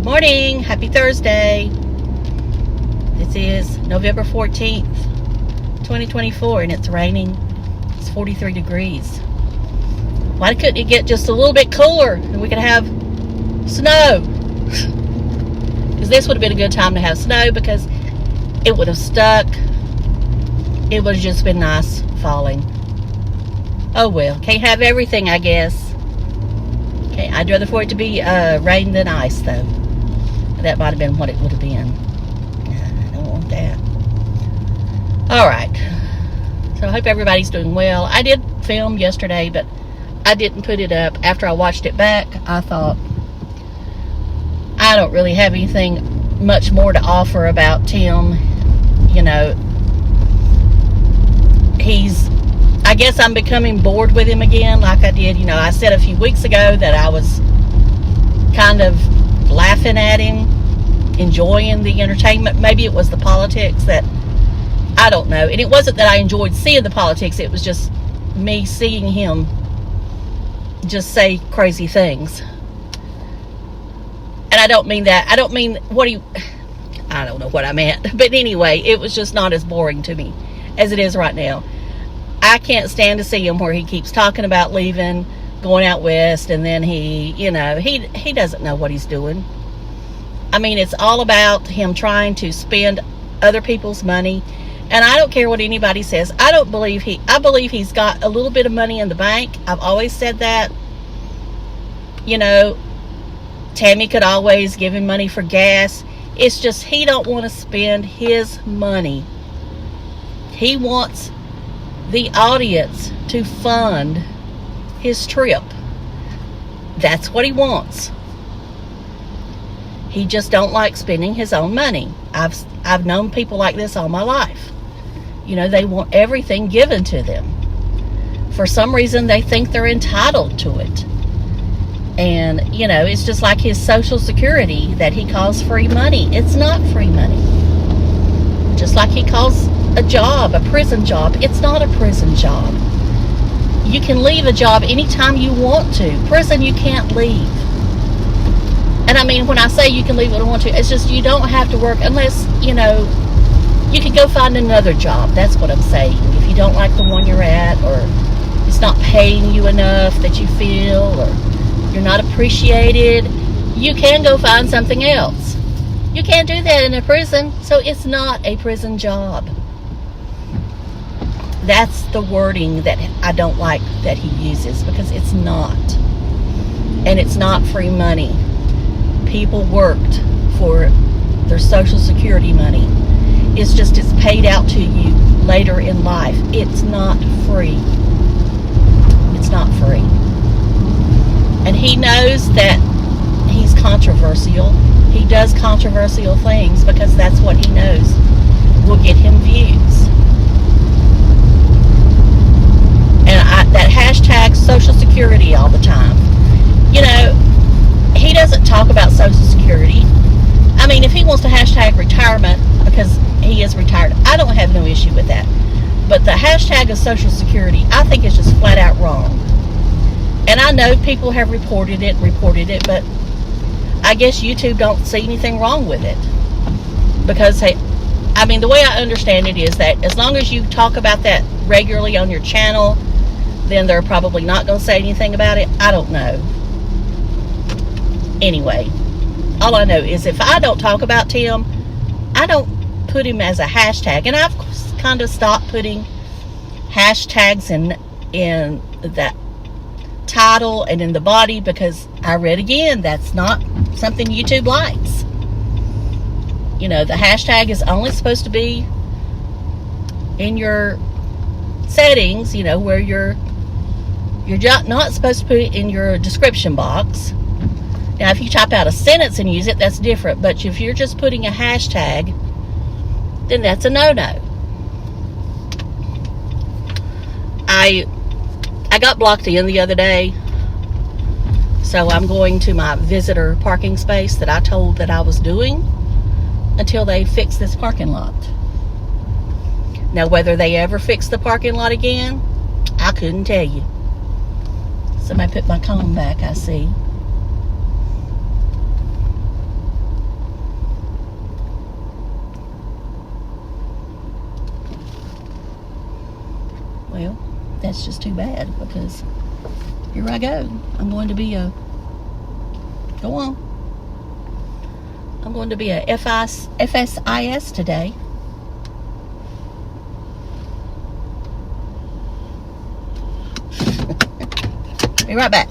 Good morning. Happy Thursday. This is November 14th, 2024, and it's raining. It's 43 degrees. Why couldn't it get just a little bit cooler and we could have snow? Because this would have been a good time to have snow because it would have stuck. It would have just been nice falling. Oh well, can't have everything, I guess. Okay, I'd rather for it to be rain than ice, though. That might have been what it would have been. I don't want that. Alright. So I hope everybody's doing well. I did film yesterday, but I didn't put it up. After I watched it back, I thought, I don't really have anything much more to offer about Tim. You know, I guess I'm becoming bored with him again like I did. You know, I said a few weeks ago that I was kind of laughing at him, enjoying the entertainment. Maybe it was the politics that, I don't know. And it wasn't that I enjoyed seeing the politics. It was just me seeing him just say crazy things. And I don't mean that. I don't mean I don't know what I meant. But anyway, it was just not as boring to me as it is right now. I can't stand to see him where he keeps talking about leaving, going out west, and then he doesn't know what he's doing. I mean, it's all about him trying to spend other people's money. And I don't care what anybody says. I believe he's got a little bit of money in the bank. I've always said that. You know, Tammy could always give him money for gas. It's just he don't want to spend his money. He wants the audience to fund his trip. That's what he wants. He just don't like spending his own money. I've known people like this all my life. You know, they want everything given to them. For some reason, they think they're entitled to it. And, you know, it's just like his Social Security that he calls free money. It's not free money. Just like he calls a job, a prison job. It's not a prison job. You can leave a job anytime you want to. Prison, you can't leave. And I mean, when I say you can leave when you want to, it's just you don't have to work unless, you know, you can go find another job. That's what I'm saying. If you don't like the one you're at, or it's not paying you enough that you feel, or you're not appreciated, you can go find something else. You can't do that in a prison, so it's not a prison job. That's the wording that I don't like that he uses, because it's not. And it's not free money. People worked for their Social Security money. It's just it's paid out to you later in life. It's not free. It's not free. And he knows that he's controversial. He does controversial things because that's what he knows will get him views. And that hashtag Social Security all the time. You know, he doesn't talk about Social Security. I mean, if he wants to hashtag retirement because he is retired, I don't have no issue with that. But the hashtag of Social Security, I think is just flat out wrong. And I know people have reported it, but I guess YouTube don't see anything wrong with it. Because, hey, I mean, the way I understand it is that as long as you talk about that regularly on your channel, then they're probably not going to say anything about it. I don't know. Anyway, all I know is if I don't talk about Tim, I don't put him as a hashtag. And I've kind of stopped putting hashtags in that title and in the body because I read again, that's not something YouTube likes. You know, the hashtag is only supposed to be in your settings, you know, where you're not supposed to put it in your description box. Now, if you type out a sentence and use it, that's different. But if you're just putting a hashtag, then that's a no-no. I got blocked in the other day, so I'm going to my visitor parking space that I told that I was doing until they fix this parking lot. Now, whether they ever fix the parking lot again, I couldn't tell you. Somebody put my comb back, I see. that's just too bad, because here I go. I'm going to be a, go on. I'm going to be a FSIS today. Be right back.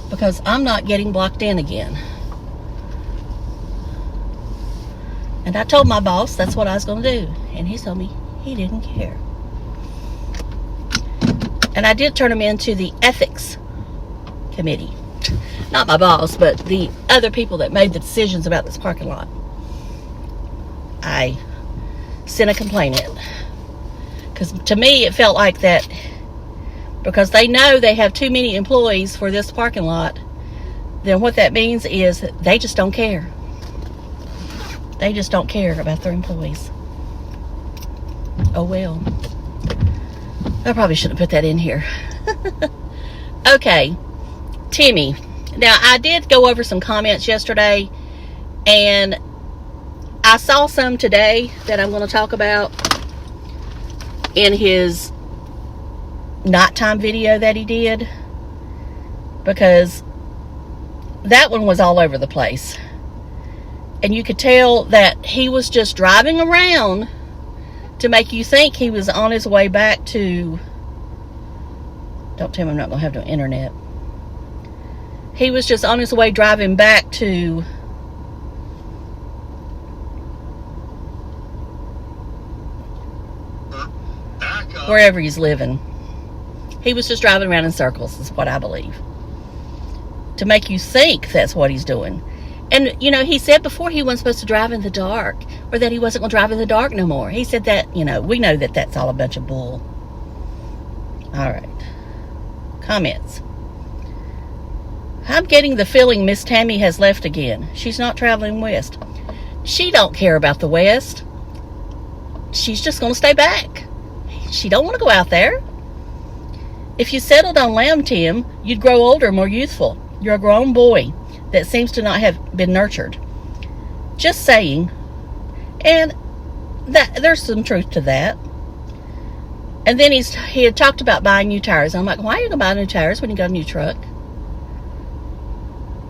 Because I'm not getting blocked in again. And I told my boss that's what I was going to do. And he told me he didn't care. And I did turn him into the ethics committee. Not my boss, but the other people that made the decisions about this parking lot. I sent a complaint in. Because to me, it felt like that. Because they know they have too many employees for this parking lot, then what that means is they just don't care. They just don't care about their employees. Oh well. I probably shouldn't have put that in here. Okay, Timmy. Now, I did go over some comments yesterday, and I saw some today that I'm going to talk about in his nighttime video that he did, because that one was all over the place, and you could tell that he was just driving around to make you think he was on his way back to, don't tell me I'm not gonna have no internet. He was just on his way driving back to wherever he's living. He was just driving around in circles, is what I believe. To make you think that's what he's doing. And, you know, he said before he wasn't supposed to drive in the dark, or that he wasn't going to drive in the dark no more. He said that, you know, we know that that's all a bunch of bull. All right. Comments. I'm getting the feeling Miss Tammy has left again. She's not traveling west. She don't care about the west. She's just going to stay back. She don't want to go out there. If you settled on Lamb, Tim, you'd grow older, more youthful. You're a grown boy that seems to not have been nurtured. Just saying. And that there's some truth to that. And then he had talked about buying new tires. I'm like, why are you going to buy new tires when you got a new truck?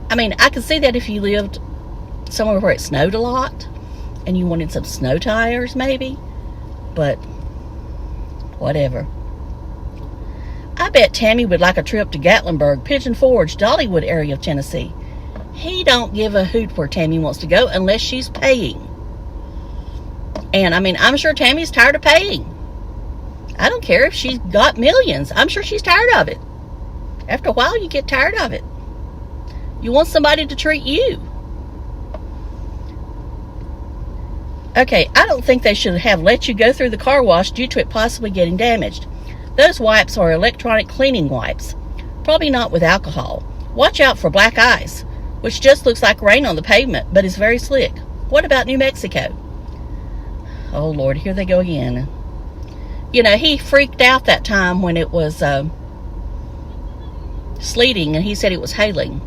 I mean, I could see that if you lived somewhere where it snowed a lot and you wanted some snow tires, maybe. But whatever. I bet Tammy would like a trip to Gatlinburg, Pigeon Forge, Dollywood area of Tennessee. He don't give a hoot where Tammy wants to go unless she's paying. And, I mean, I'm sure Tammy's tired of paying. I don't care if she's got millions. I'm sure she's tired of it. After a while, you get tired of it. You want somebody to treat you. Okay, I don't think they should have let you go through the car wash due to it possibly getting damaged. Those wipes are electronic cleaning wipes. Probably not with alcohol. Watch out for black ice, which just looks like rain on the pavement, but is very slick. What about New Mexico? Oh, Lord, here they go again. You know, he freaked out that time when it was sleeting, and he said it was hailing.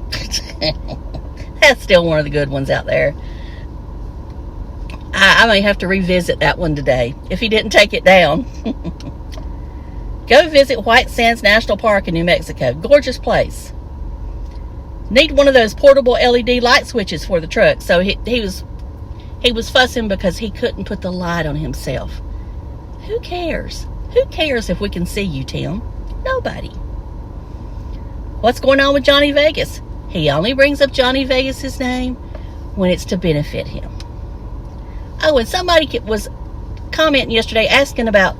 That's still one of the good ones out there. I may have to revisit that one today, if he didn't take it down. Go visit White Sands National Park in New Mexico. Gorgeous place. Need one of those portable LED light switches for the truck. So he was fussing because he couldn't put the light on himself. Who cares? Who cares if we can see you, Tim? Nobody. What's going on with Johnny Vegas? He only brings up Johnny Vegas's name when it's to benefit him. Oh, and somebody was commenting yesterday asking about,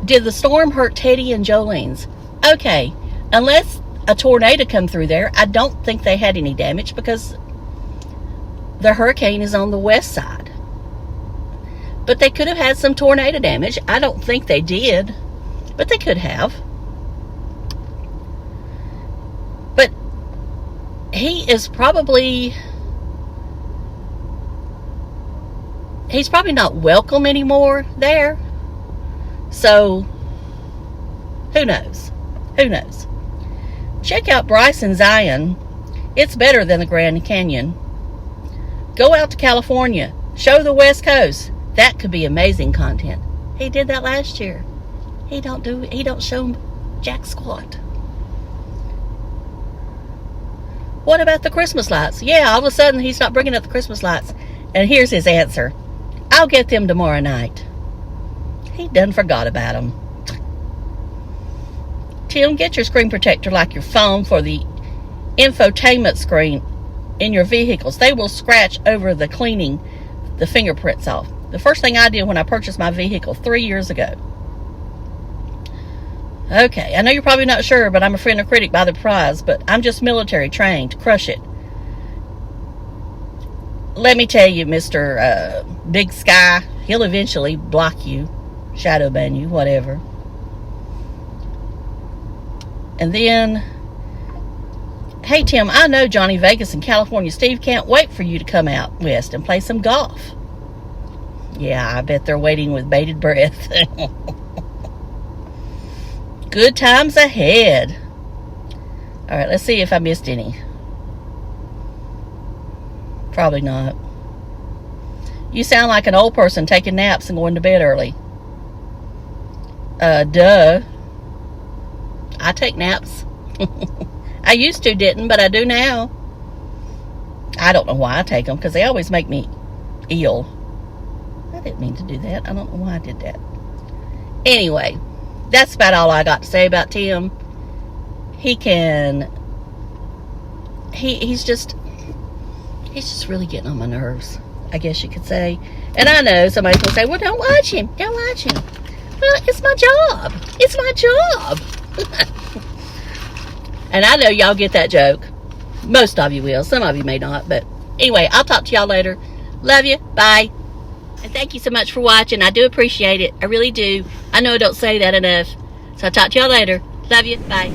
did the storm hurt Teddy and Jolene's? Okay, unless a tornado come through there, I don't think they had any damage because the hurricane is on the west side. But they could have had some tornado damage. I don't think they did, but they could have. he's probably not welcome anymore there. So who knows? Who knows? Check out Bryce and Zion. It's better than the Grand Canyon. Go out to California. Show the West Coast. That could be amazing content. He did that last year. He don't show jack squat. What about the Christmas lights? Yeah, all of a sudden he's not bringing up the Christmas lights. And here's his answer. I'll get them tomorrow night. He done forgot about them. Tim, get your screen protector like your phone for the infotainment screen in your vehicles. They will scratch over the cleaning the fingerprints off. The first thing I did when I purchased my vehicle 3 years ago. Okay, I know you're probably not sure, but I'm a friend or critic by the prize, but I'm just military trained to crush it. Let me tell you, Mr. Big Sky, he'll eventually block you, shadow ban you, whatever. And then, hey Tim, I know Johnny Vegas and California Steve can't wait for you to come out west and play some golf. Yeah, I bet they're waiting with bated breath. Good times ahead. All right, let's see if I missed any. Probably not. You sound like an old person taking naps and going to bed early. Duh. I take naps. I used to didn't, but I do now. I don't know why I take them, because they always make me ill. I didn't mean to do that. I don't know why I did that. Anyway, that's about all I got to say about Tim. He's just really getting on my nerves, I guess you could say. And I know somebody's going to say, well, don't watch him. Don't watch him. Well, it's my job. It's my job. And I know y'all get that joke. Most of you will. Some of you may not. But anyway, I'll talk to y'all later. Love you. Bye. And thank you so much for watching. I do appreciate it. I really do. I know I don't say that enough. So I'll talk to y'all later. Love you. Bye.